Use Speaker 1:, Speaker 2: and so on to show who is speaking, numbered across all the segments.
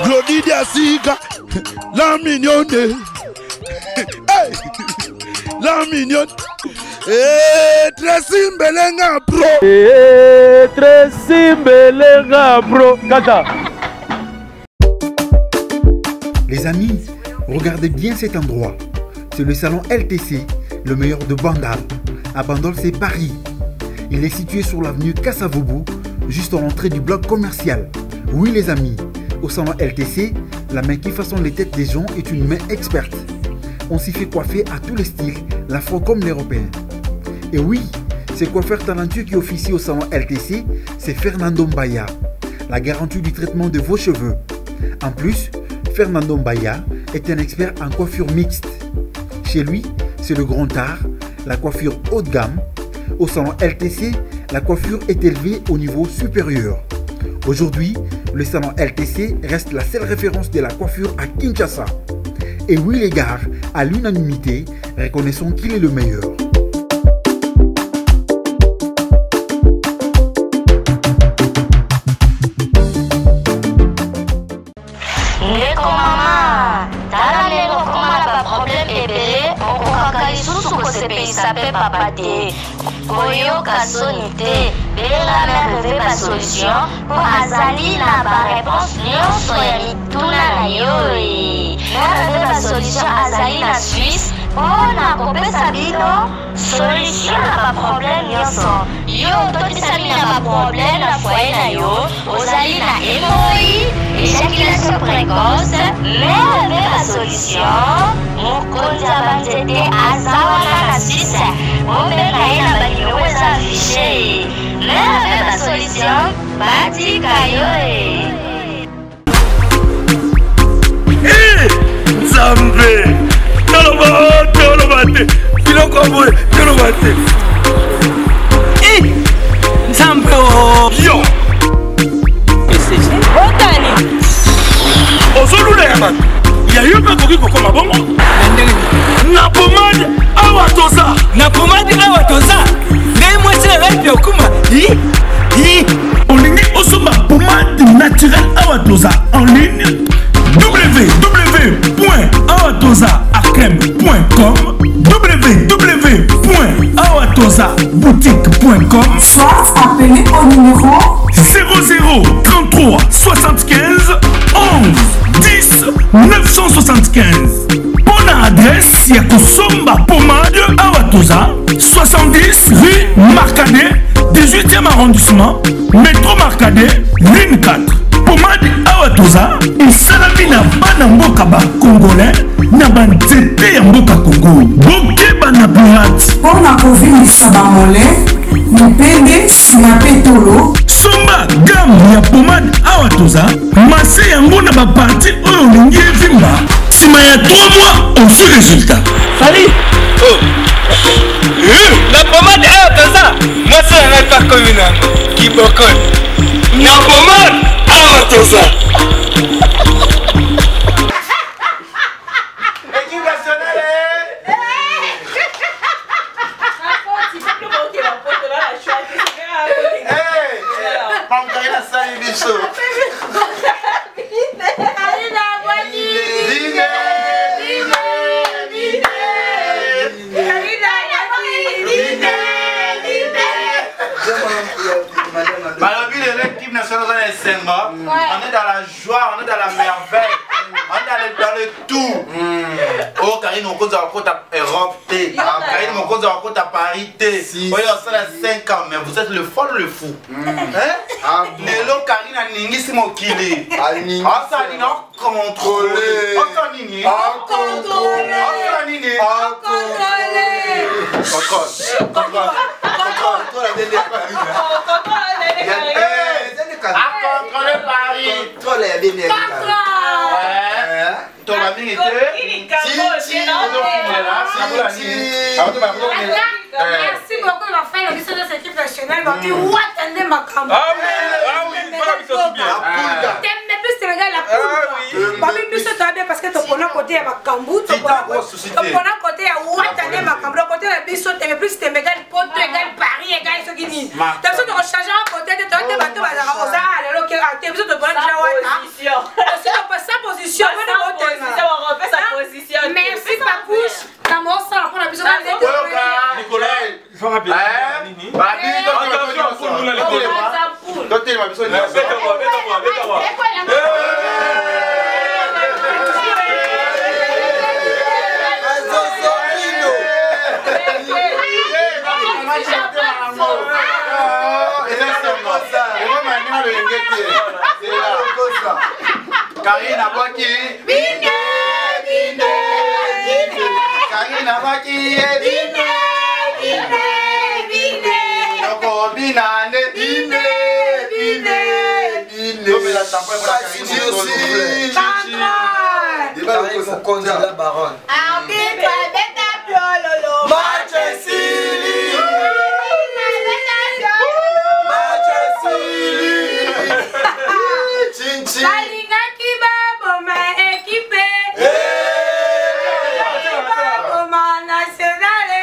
Speaker 1: Glodidia Siga, la mignonne, hey, la mignonne, Tracy Mbelenga Pro,
Speaker 2: Tracy Mbelenga Pro, Kata.
Speaker 3: Les amis, regardez bien cet endroit. C'est le salon LTC, le meilleur de Bandal. À Bandal, c'est Paris. Il est situé sur l'avenue Kassavoubou, juste à l'entrée du bloc commercial. Oui les amis, au salon LTC, la main qui façonne les têtes des gens est une main experte. On s'y fait coiffer à tous les styles, l'afro comme l'européen. Et oui, ce coiffeur talentueux qui officie au salon LTC, c'est Fernando Mbaya, la garantie du traitement de vos cheveux. En plus, Fernando Mbaya est un expert en coiffure mixte. Chez lui, c'est le grand art, la coiffure haut de gamme. Au salon LTC, la coiffure est élevée au niveau supérieur. Aujourd'hui, le salon LTC reste la seule référence de la coiffure à Kinshasa. Et oui les gars, à l'unanimité, reconnaissons qu'il est le meilleur.
Speaker 4: Koyoka sonité, bela merveille ba solution pour azali na ba réponse nyonso ya mituna na yo. Merveille ba solution azali na Suisse pona kopesa bino solution na ba problème nyonso. Yo totisa bino na ba problème na foyer na yo, ozali na hémorroïde, éjaculation précoce, merveille ba solution. Mokonzi ya banzete azawana na Suisse, obenga ye na banimero eza affiché. Merveille ba solution, batika yo.
Speaker 1: Nzambe, toloba te, biloko boye, toloba te.
Speaker 5: Nzambe o.
Speaker 1: Yo.
Speaker 5: Otani.
Speaker 1: Ozolula ya bato. Ya yo pe koki kokoma bongo. Na pomade awa toza.
Speaker 5: Na pomade awa toza. Ngai mwese rapi okuma.
Speaker 1: Olingi osomba pomade naturelle awa toza en ligne. www.awatozaakrem.com www.awatoza boutique.com,
Speaker 6: soit appelez au numéro
Speaker 1: 00 33 75 11 10 975. Bonne adresse Yakosomba Pomade Awatoza 70 rue Marcadet 18e arrondissement métro Marcadet ligne 4. Pomade Awatoza esalami na bana mboka ba congolais na banzete ya mboka Congo bokeba na pirate
Speaker 6: mpona kovilisa bamole mipende nsima mpe tolo
Speaker 1: somba gamme ya pomade Awatoza mase yango na baparti oyo olingi evimba nsima ya 3 mois osu résultat.
Speaker 5: Salut. La pommade Awatoza moi ça va pas comme une qui bocole la pommade Awatoza.
Speaker 7: Équipe nationale. L'équipe nationale on est dans la joie, on est dans la merveille, on est dans le tout. Oh, Karine, on cause à côté Europe, Karine, on cause à côté Paris. Oui, on a 5 ans, mais vous êtes le fol, le fou. Mais l'eau, Karine, a nini si mon kili. Ah, ça, il a contrôlé. Oh, ça, nini. Contrôlé. Oh, ça, nini. Contrôle. Contrôler Paris. Contrôler bien. Ton ami était.
Speaker 8: Merci beaucoup ma frère, le de cette équipe nationale. Donc, où attendez ma campagne?
Speaker 5: Ah oui, voilà,
Speaker 8: t'aimes plus Sénégal la poule. Babi plus tu as bien parce que tu connais côté à Macambou, tu connais côté à où attendez ma campagne. Côté à Bissot, t'aimes plus Sénégal, Porto égal Paris égal ce qui dit. T'as besoin de recharger un côté de ton bateau à la rosa, alors que t'as besoin de prendre Jawata. Aussi on passe sa position,
Speaker 9: on refait sa position.
Speaker 8: Merci Papouche. Dans mon sang, on a besoin de
Speaker 7: Nicolas, il faut rappeler. Karine Abouaki, Bine, Bine, Bine. Karine Abouaki, Bine, Bine, Bine. Yoko Binane, Bine, Bine, Bine. Comme la tempête pour la Karine aussi. Karine Mokonzi la baronne.
Speaker 8: Arbitre, beta piololo.
Speaker 7: Manchester.
Speaker 8: Balinga qui va ma équipe. Boma nationale.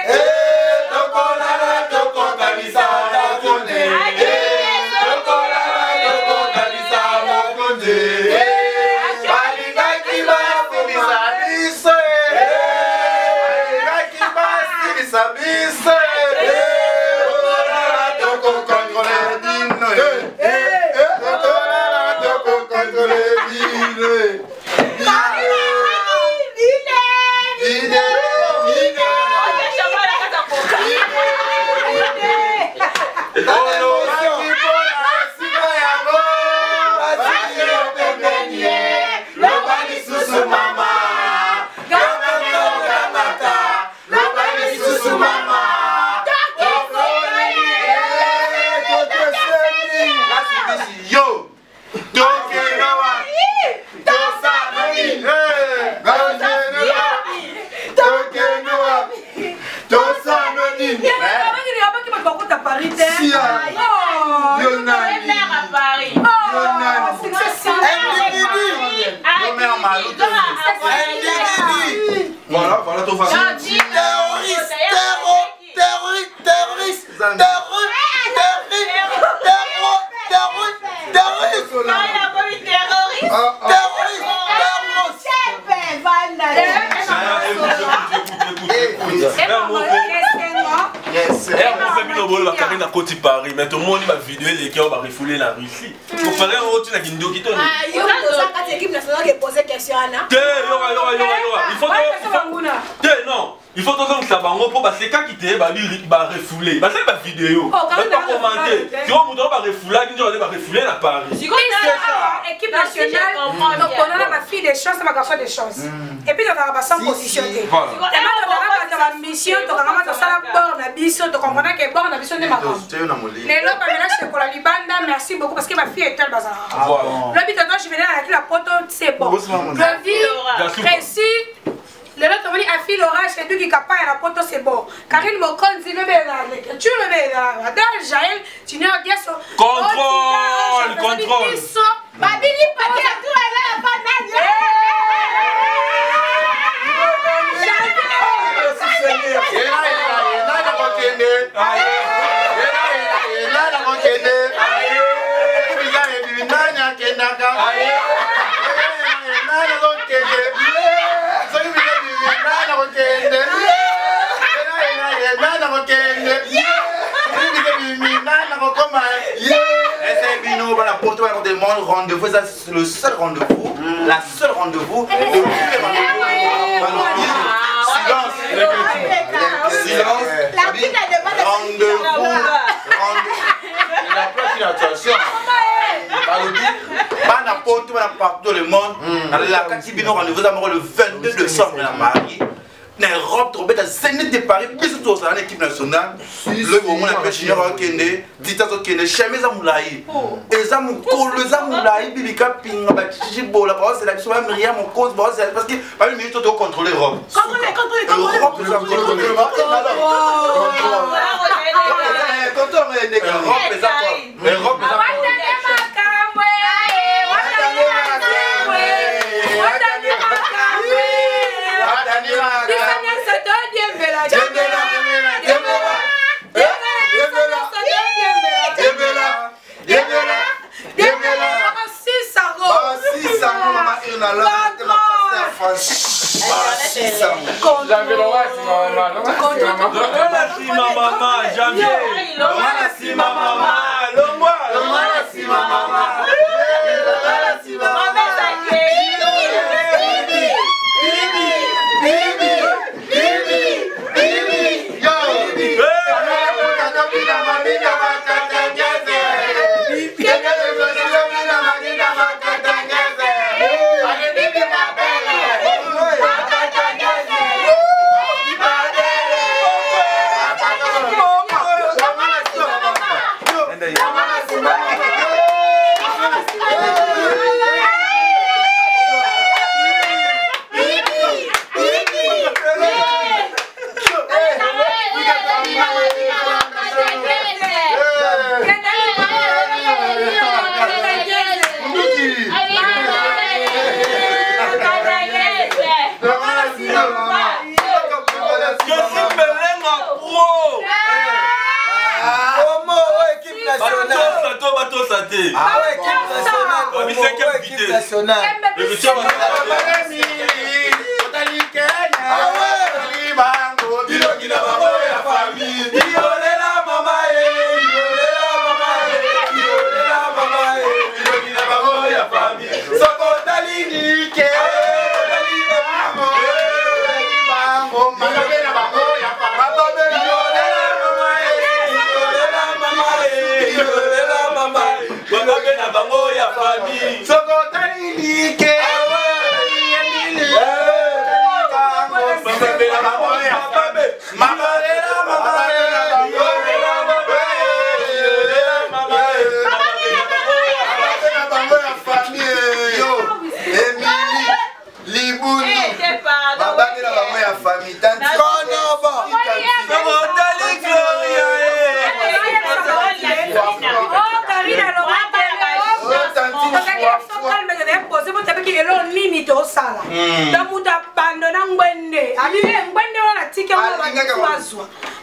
Speaker 7: Voilà, voilà ton façon.
Speaker 10: le Karine à côté Paris, mais tout le monde va vidéo les qui va refouler la Russie. Vous ferez un autre qui nous dit.
Speaker 8: Ah, il y a une équipe nationale qui pose question Anna.
Speaker 10: Il faut non. Il faut que ça va pour parce que quand il était va refouler. Parce que la vidéo. Pas commenter. Si on va refouler, on va refouler la Paris.
Speaker 8: Équipe nationale. Donc on a ma fille des chances, ma garçon des chances. Et puis on va pas sans positionner. Mission, tu vas ça la borne à biso, tu comprends que borne à biso n'est pas bon. Mais là, c'est pour la Libanda, merci beaucoup parce que ma fille est telle bazar. Là, je venais avec la pote, c'est bon. Je vis précis. Le lot on dit à fil l'orage c'est tout qui capable la poto c'est bon. Karine mon compte dit le là. Tu le mets là. Dans Jaël, tu n'as rien sur
Speaker 10: contrôle.
Speaker 8: Babili pas tout là pas nani.
Speaker 7: Rendez-vous, c'est le seul rendez-vous, la seule rendez-vous, le plus rendez-vous. Silence. Rendez-vous. La prochaine attention. Pas n'importe où, partout dans le monde. La Katibino rendez-vous le 22 décembre à Paris. Une robe trop bête à Zénith de Paris, puis surtout dans l'équipe nationale. Le moment où on a Junior Kende, Ditazo Kende, Chemise Amoulaï. Et Zamoukolo, Zamoulaï, Bilika Pinga, Chichibo, la parole c'est la mission même rien, mon cause, parce que pas une minute de contrôler Rob. Contrôler.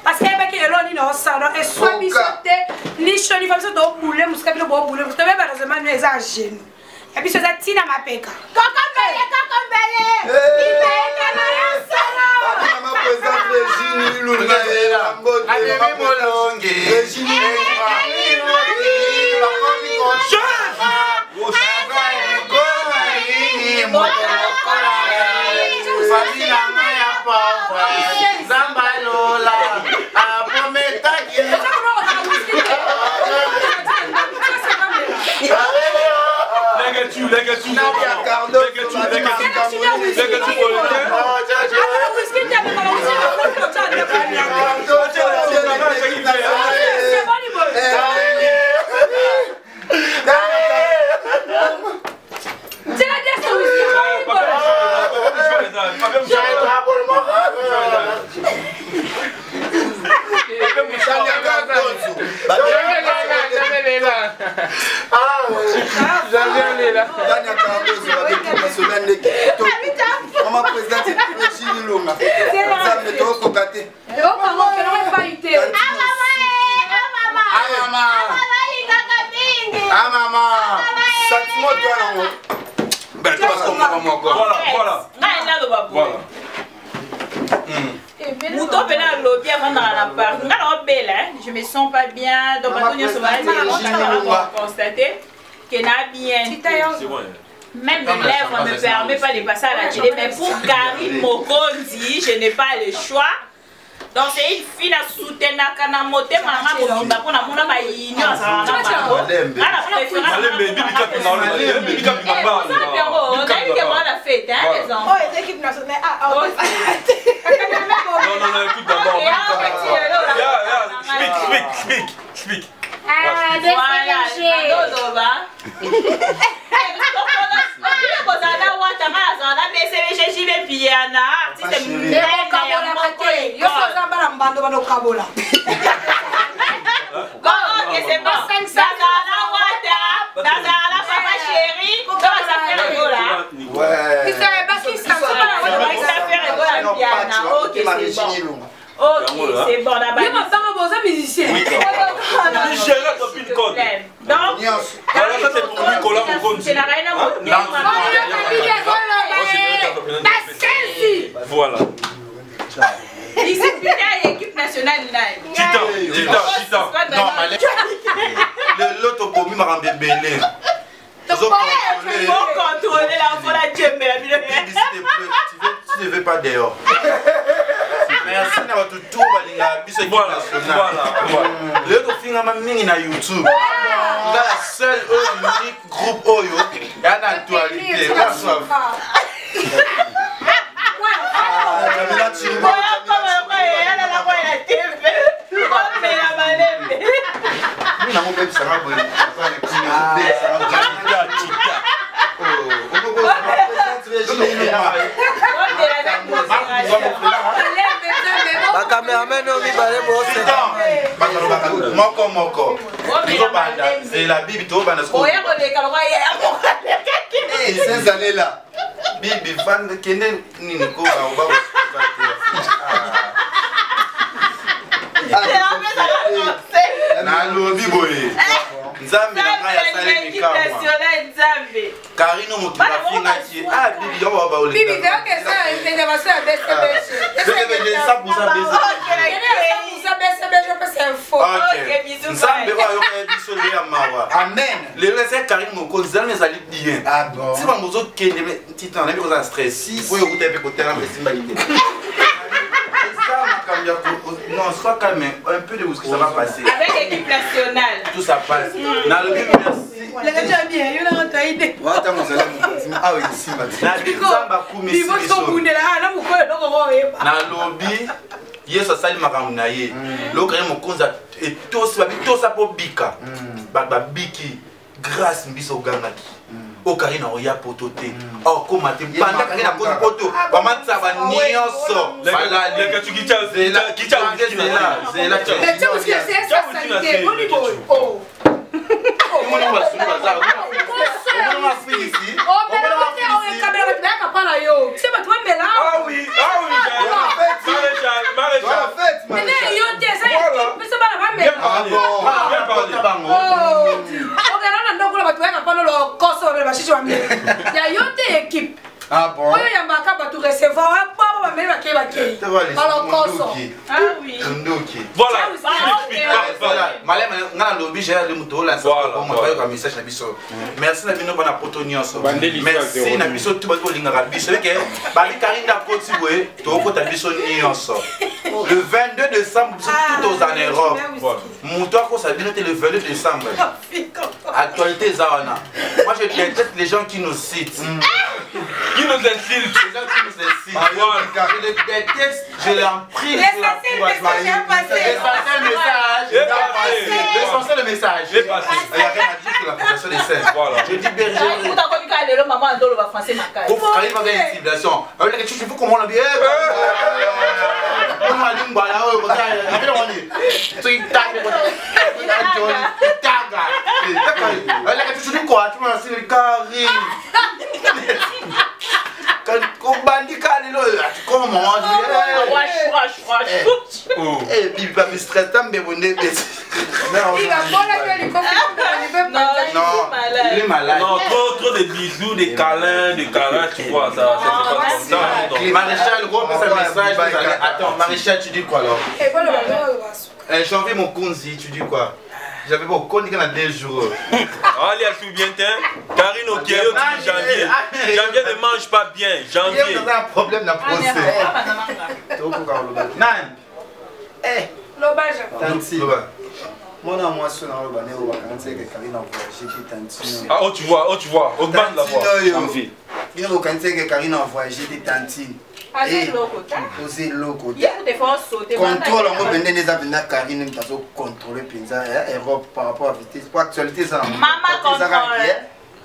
Speaker 7: Parce qu'il y a des gens qui ont salon et soit bichoté, ni chaud, ni famille, donc bouler, muscat, le bon bouler, vous savez, malheureusement, nous les agents. Et puis, c'est ça, Tina m'a péca. Cocambele! Il fait un salon!
Speaker 9: Je me sens pas bien, donc on constaté qu'elle a bien. Même mes lèvres ne me permettent pas de passer à la télé, mais pour Karine Mokonzi, je n'ai pas le choix. Donc c'est une fille à soutenir Kanamote, maman, pour la union.
Speaker 10: Speak.
Speaker 9: Ok, c'est bon, là-bas.
Speaker 8: Il y a un musicien.
Speaker 9: Donc, c'est la reine
Speaker 10: voilà.
Speaker 9: Ici, l'équipe nationale là.
Speaker 7: Titan. Non, l'autre commis m'a rendu belé.
Speaker 9: Contrôler la fois la djembe.
Speaker 7: Tu ne veux pas dehors. Merci d'avoir tout le voilà. Le film a mis na YouTube. La seule unique groupe Oyo et en actualité. Moko. C'est la Bible, tu vas ces années-là. Bibi, fan de Kenen, Niko, na lobi boye nzambe na ngai asali mikama Karine mokimafinga ti ah bibi yo ba ole
Speaker 8: bibi veo que ça intervention à BCBG
Speaker 7: ça pour ça
Speaker 8: BCBG c'est faux
Speaker 7: ok bisous nzambe wa yo biso le ya mawa amen le reste Karine moko nzambe ezali bien ah bon si bangozo kende titan na biko za stress si boyo kutepe kotela mesimba ite non, sois calme, un peu de ce que ça va passer.
Speaker 9: Avec l'équipe nationale.
Speaker 7: Tout ça passe. Dans le but, merci.
Speaker 8: Les gars, tu as bien, il y a un taïdé.
Speaker 7: Attends, mon salam. Ah oui, ici, maintenant. Il faut que tu na lobby, hier, ça sali makamunaye. L'autre, mon konza, et tout ça pour bika. Biki, grâce, mbiso gangaki. O Karine oya potote o komate banda Karine akozi poto bamatsa ba nyonso bala leka tukicha zela zela
Speaker 8: mais tu sais que c'est ça sanité on dit oh
Speaker 7: on va se baza on va faire ici
Speaker 8: on va faire caméra de ka para yo c'est pas toi mais là
Speaker 7: ah oui
Speaker 8: mais yo t'es ça mais ça va mais
Speaker 7: ah bon
Speaker 8: il y a une équipe.
Speaker 7: Ah bon?
Speaker 8: Il y a un bac à tout recevoir.
Speaker 7: merci na bino bana poto nyonso merci na biso tout bato lingaka biso ke bali karinda koti boye to kota biso nyonso le 22 décembre tout aux en Europe muto ko ça bien le 22 décembre actualité zawana moi je déteste les gens qui nous citent
Speaker 10: qui nous insultent
Speaker 7: je les déteste je les en prie l'essentiel le message il y a rien à dire sur la possession des scènes je dis berger arrive avec une civilisation il faut comment on dit il est malade.
Speaker 10: Non, trop de bisous, des câlins, tu vois, ça c'est pas comme ça.
Speaker 7: Maréchal, gros, un message. Attends, Maréchal, tu dis quoi alors? Janvier, mon Konzi, tu dis quoi? J'avais pas au compte qu'il y a 2 jours.
Speaker 10: Allez, souviens-toi, Karine Okeyo, tu dis janvier. Janvier ne mange pas bien, janvier.
Speaker 7: Il y a un problème dans le procès. Nan.
Speaker 11: Tanti. Moi, je
Speaker 10: ah, oh, tu vois, augmente la voix.
Speaker 11: Il y a aucun que Karine a voyagé des tantines. Poser l'eau. Contrôle en mode de Karine, contrôler Europe par rapport à vitesse. Pour actualité, ça.
Speaker 9: Maman contrôle.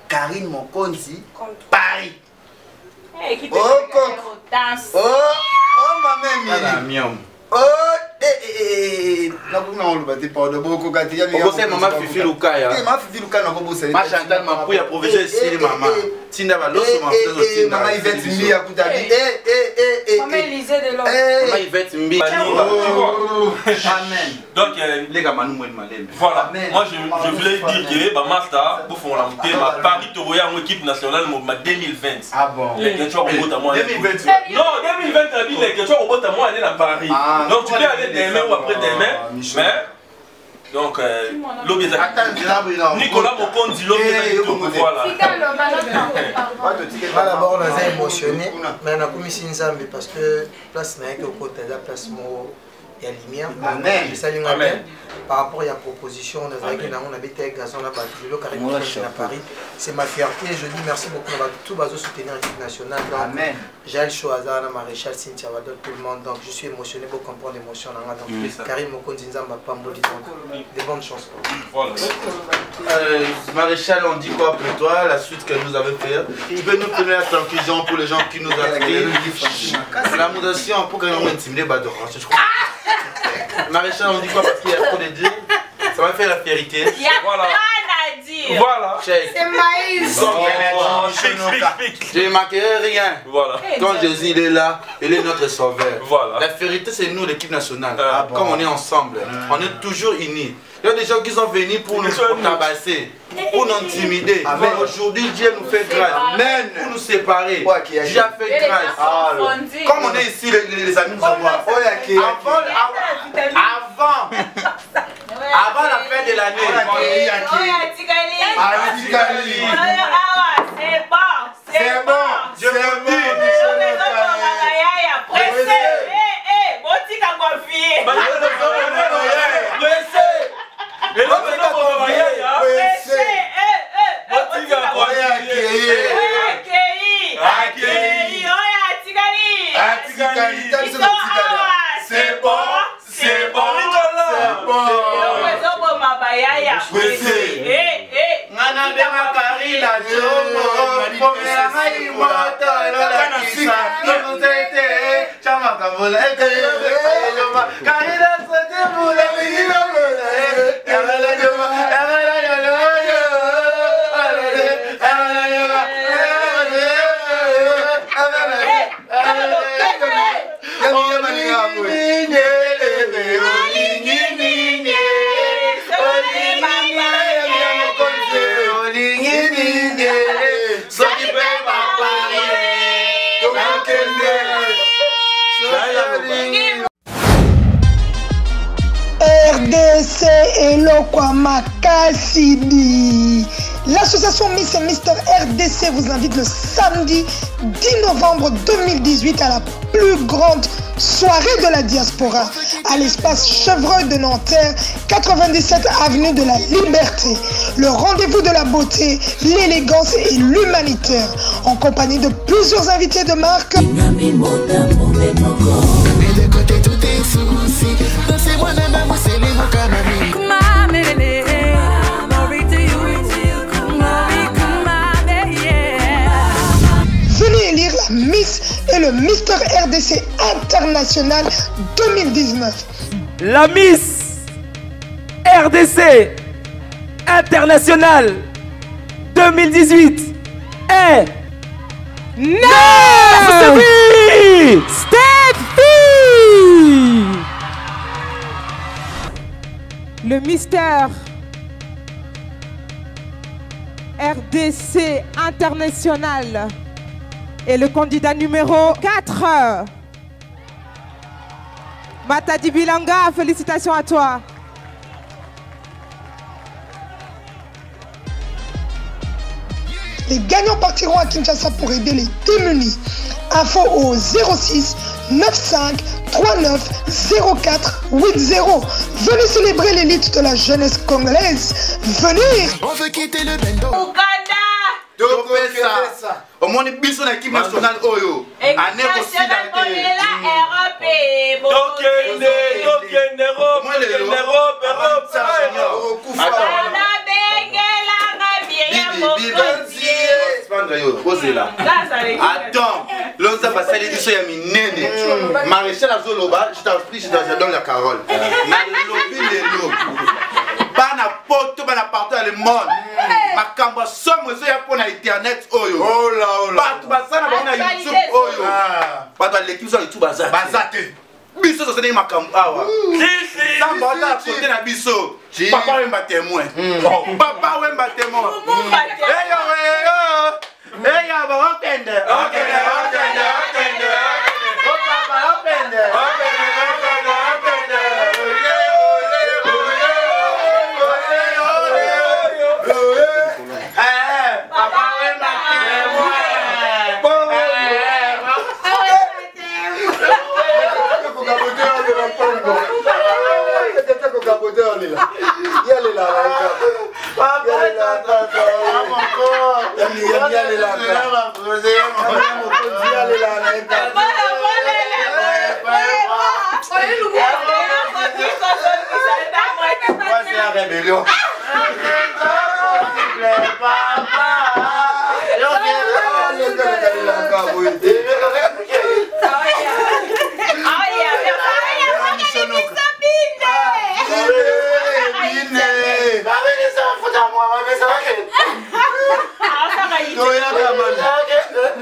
Speaker 11: Karine Mokonzi, Paris.
Speaker 9: Oh,
Speaker 11: ma mère. Oh,
Speaker 7: maman Fifi Lukaya. Ma Chantal m'a pris à proviser ici maman. Tinda va l'autre maman
Speaker 11: Yvette Mbi à Koutabi.
Speaker 8: Maman Élisée de l'homme.
Speaker 7: Maman Yvette Mbi.
Speaker 10: Amen. Donc
Speaker 7: les gars manou moi malem.
Speaker 10: Voilà. Moi je voulais dire que ma master pour faire la ma Paris Toroya en équipe nationale ma 2020.
Speaker 7: Ah bon.
Speaker 10: Les questions au à moi.
Speaker 7: 2020.
Speaker 10: Non, 2020 la vie les questions au à moi aller à Paris. Donc tu peux aller demain ou après-demain, mais donc Nicolas Mokondi voilà.
Speaker 12: D'abord on est émotionné, mais on a commis une zambe parce que place n'est que côté de la place il y a lumière. Amen. Par rapport à la proposition, on a habité Gazon à Paris. C'est ma fierté. Je dis merci beaucoup à tout le soutenir l'équipe nationale.
Speaker 7: Amen.
Speaker 12: Jaël Choazar, Maréchal, Cynthia Vadol, tout le monde. Donc je suis émotionné pour comprendre l'émotion. Karim Mokonzinza m'a pas mboli. Des bonnes chances.
Speaker 10: Voilà.
Speaker 7: Maréchal, on dit quoi pour toi, la suite que nous avons fait? Il veut nous donner la conclusion pour les gens qui nous ont pris. La modération pour que nous intimider, je crois. Maréchal, on dit quoi parce qu'il y a trop de dire? Ça va faire la vérité.
Speaker 9: Il y a voilà. Rien à dire.
Speaker 10: Voilà.
Speaker 8: C'est maïs.
Speaker 7: Je ne manquerai rien.
Speaker 10: Voilà.
Speaker 7: Quand Jésus il est là, il est notre sauveur.
Speaker 10: Voilà.
Speaker 7: La vérité, c'est nous, l'équipe nationale. Comme on est ensemble, on est toujours unis. Il y a des gens qui sont venus pour nous tabasser, pour nous intimider. Aujourd'hui, Dieu nous fait grâce. Amen. Pour nous séparer. Dieu a fait grâce. Comme on est ici, les amis nous envoient. Avant la fin de l'année.
Speaker 9: C'est bon.
Speaker 7: Je vous dis.
Speaker 10: C'est bon, c'est bon.
Speaker 13: RDC Elokwa Makasidi. L'association Miss et Mister RDC vous invite le samedi 10 novembre 2018 à la plus grande soirée de la diaspora à l'espace Chevreuil de Nanterre, 97 avenue de la Liberté. Le rendez-vous de la beauté, l'élégance et l'humanitaire en compagnie de plusieurs invités de marque. Venez élire la Miss et le Mister RDC International 2019.
Speaker 2: La Miss RDC International 2018 est Steffi.
Speaker 14: Le Mister RDC International et le candidat numéro 4. Matadi Bilanga, félicitations à toi.
Speaker 13: Les gagnants partiront à Kinshasa pour aider les démunis. Info au 06 95 39 04 80. Venez célébrer l'élite de la jeunesse congolaise. Venez.
Speaker 11: On veut quitter le bendo.
Speaker 9: Ouganda.
Speaker 7: Topesa. Au moins biso na équipe nationale oyo. Ané aussi dans attends, l'onza basali biso ya minene. Maréchal Azoloba, je t'en prie, je te donne la parole. Na lobi lelo. Bana poto bana partout dans le monde. Makambo somo zo ya pona internet oyo. Oh là oh là. Bato basana bana YouTube oyo. Bato l'équipe sur YouTube bazate. Biso so sene makambo awa. Si. Samba ta côté na biso. Papa wemba témoin. Papa wemba témoin. Hey yo hey yo. Hey yo ba okende. Okende. Oh papa okende.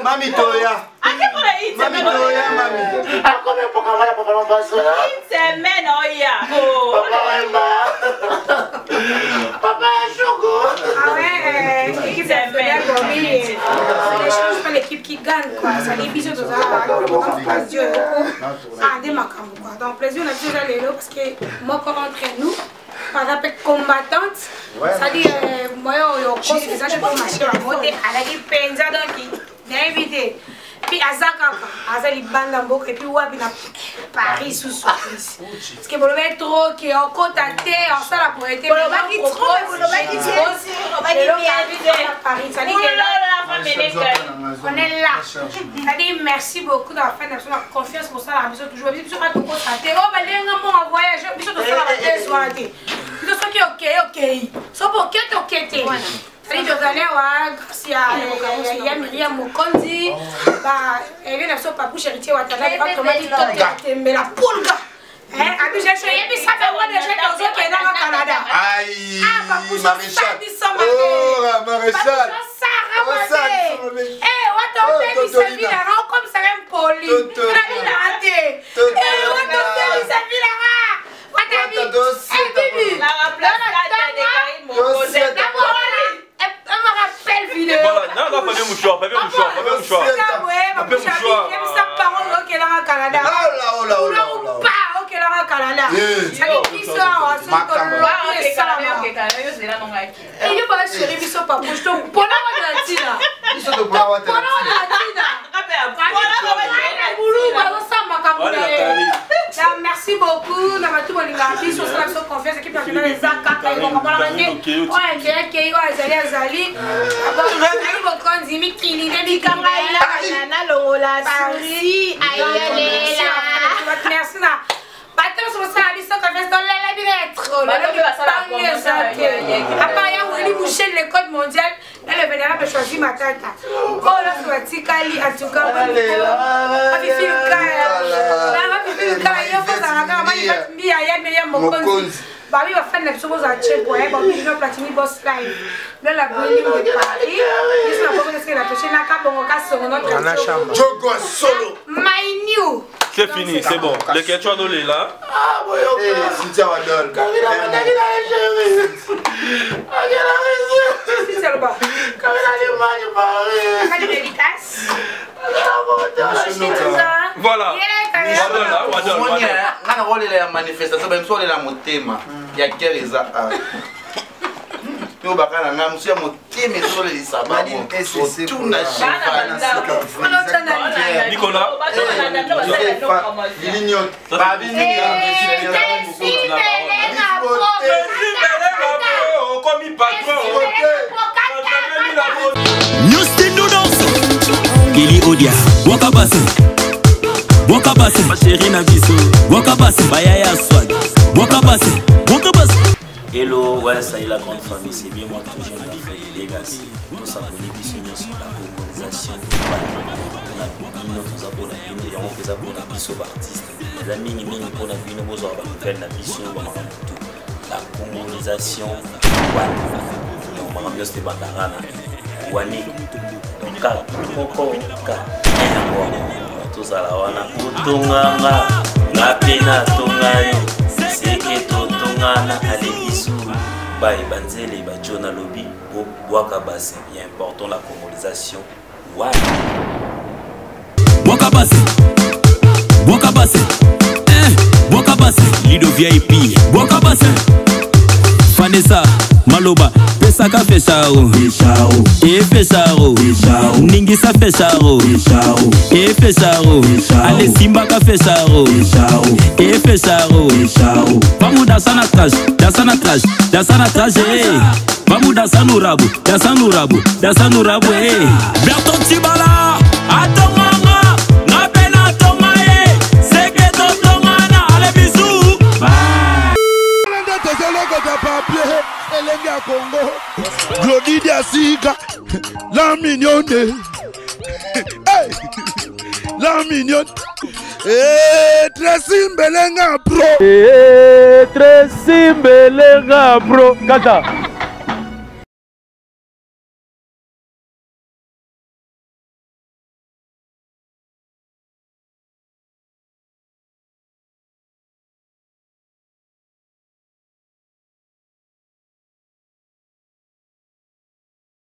Speaker 7: Mami Toya. Mami Toya, mami.
Speaker 9: Une semaine,
Speaker 8: Papa Chogo. Ah ouais, l'équipe je pas l'équipe qui gagne quoi. Ça les bisous dans un plaisir. Ah des macambou quoi. Donc plaisir on a déjà les lots parce que moi quand entre nous par exemple combattante, ça dit moi yo cause des gens pour marcher la mode à la qui penza donc d'inviter. Puis Azaka, Azali Bandambo et puis Wabi na Paris sous surprise. Parce que vous l'avez trop qui est en contacté, en ça la pour être
Speaker 9: Paris, ça dit que là
Speaker 8: on est là. Ça dit merci beaucoup d'avoir fait la confiance pour ça la mission toujours. Puis sur tout constaté, oh ben les gens m'ont voyage, puis sur tout ça la soirée. Puis sur qui OK. So pour qui OK. Allez, je vais aller grâce à Myriam Mokondi, elle vient de son papa héritier Ouattara, il va commencer mais la poule gars. Hein, puis j'ai choisi puis ça fait moi déjà dans qui est dans le Canada.
Speaker 11: Aïe, Maréchal. Oh, Maréchal.
Speaker 8: Eh, Ouattara fait sa vie là, comme ça même poli. Il a raté. Eh, Ouattara fait sa vie là. Ouattara. Eh, Bibi. La place là de Karine Mokondi. Elle me rappelle vidéo.
Speaker 10: Voilà, non, pas bien mouchoir.
Speaker 8: Pas bien mouchoir. Ok, là, au Canada. Ça dit qui ça, Et il va chérir biso pas pour toi. Pour la Tina.
Speaker 11: Ils sont de bois.
Speaker 8: Pour la Tina. Merci beaucoup. Nous avons tout le monde. Sur la confiance, équipe nationale des Zaka. Ils vont comprendre. Merci. Battons sur ça, ils sont comme dans Michel, l'école mondiale, elle est venue choisir ma tête. Oh là, c'est Tikali, en tout cas. Babi va faire des choses à Tchèque, Babi va platiner boss live. Là, la brûlure de Paris. Il s'est pas parce que la prochaine n'a pas bon cas sur notre chambre.
Speaker 7: Jogo solo.
Speaker 8: My new.
Speaker 10: C'est fini, c'est bon. Le Quechua est là.
Speaker 7: Ah, bon, Cynthia Wadol. Carina a raison.
Speaker 8: C'est le bas.
Speaker 7: Carina a dit,
Speaker 10: voilà.
Speaker 7: Ngana role la manifestation même sur la motema ya kereza yo bakana nga musu ya motema sur les sababu tout na
Speaker 10: Nicolas
Speaker 7: l'union babi
Speaker 1: Kili Odia, Wakabase, Wakabase, ma chérie Nabiso, Wakabase, Bayaya Swag, Wakabase, Wakabase.
Speaker 15: Hello, ouais, ça y est la grande famille, c'est bien moi que je viens de faire les Legacy. Nous sommes venus sur la colonisation du Nous nous abonnons et on fait abonner à Bisso artistes. Les amis, nous avons une nouvelle Nabiso, la colonisation du on va ramener ce bandarana. Wani, tozalawana utonganga ngapena tongayo seke totongana alebisu bae banzele bajona lobi pour Wakabase. Il est important la colonisation.
Speaker 1: Wakabase, Wakabase, Wakabase, Lido VIP, Wakabase, Vanessa, Maloba, Pesaka Fecharo, et Fecharo, Ningisa Fecharo, et Fecharo, allez Simbaka Fecharo, et Fecharo, vamos dançar na traje, vamos dançar no rabo, Berton Tibala, Atomanga, Napena Tomae, Seketo Tongana, allez bisous,
Speaker 16: Congo, Glody Diasiga, la mignonne, hey, la mignonne, Tracy Mbelenga Pro,
Speaker 17: Tracy Mbelenga Pro, Kata.